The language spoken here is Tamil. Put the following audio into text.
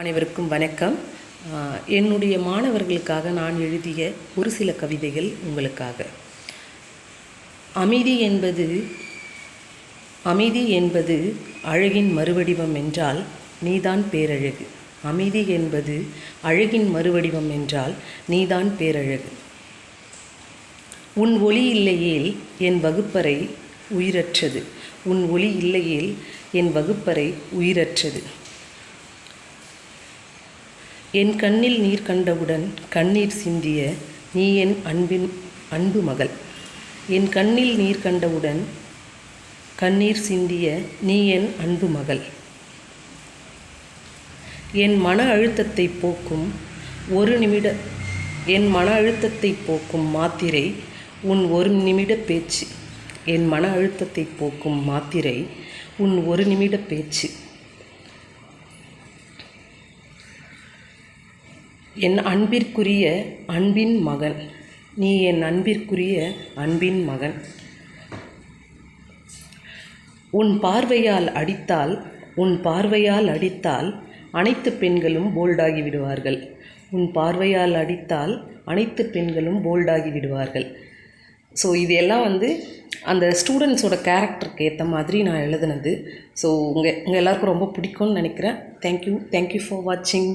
அனைவருக்கும் வணக்கம். என்னுடைய மாணவர்களுக்காக நான் எழுதிய ஒரு சில கவிதைகள் உங்களுக்காக. அமைதி என்பது அழகின் மறுவடிவம் என்றால் நீதான் பேரழகு. அமைதி என்பது அழகின் மறுவடிவம் என்றால் நீதான் பேரழகு. உன் ஒளி இல்லையேல் என் வகுப்பறை உயிரற்றது. உன் ஒளி இல்லையேல் என் வகுப்பறை உயிரற்றது. என் கண்ணில் நீர் கண்டவுடன் கண்ணீர் சிந்திய நீ என் அன்பு மகள். என் கண்ணில் நீர் கண்டவுடன் கண்ணீர் சிந்திய நீ என் அன்பு மகள். என் மன அழுத்தத்தை போக்கும் மாத்திரை உன் ஒரு நிமிட பேச்சு. என் மன அழுத்தத்தை போக்கும் மாத்திரை உன் ஒரு நிமிட பேச்சு. என் அன்பிற்குரிய அன்பின் மகன். நீ என் அன்பிற்குரிய அன்பின் மகன். உன் பார்வையால் அடித்தால் அனைத்து பெண்களும் போல்டாகி விடுவார்கள். உன் பார்வையால் அடித்தால் அனைத்து பெண்களும் போல்டாகி விடுவார்கள். ஸோ இது எல்லாம் அந்த ஸ்டூடெண்ட்ஸோட கேரக்டருக்கு ஏற்ற மாதிரி நான் எழுதுனது. ஸோ உங்கள் எல்லாருக்கும் ரொம்ப பிடிக்கும்னு நினைக்கிறேன். தேங்க்யூ ஃபார் வாட்சிங்.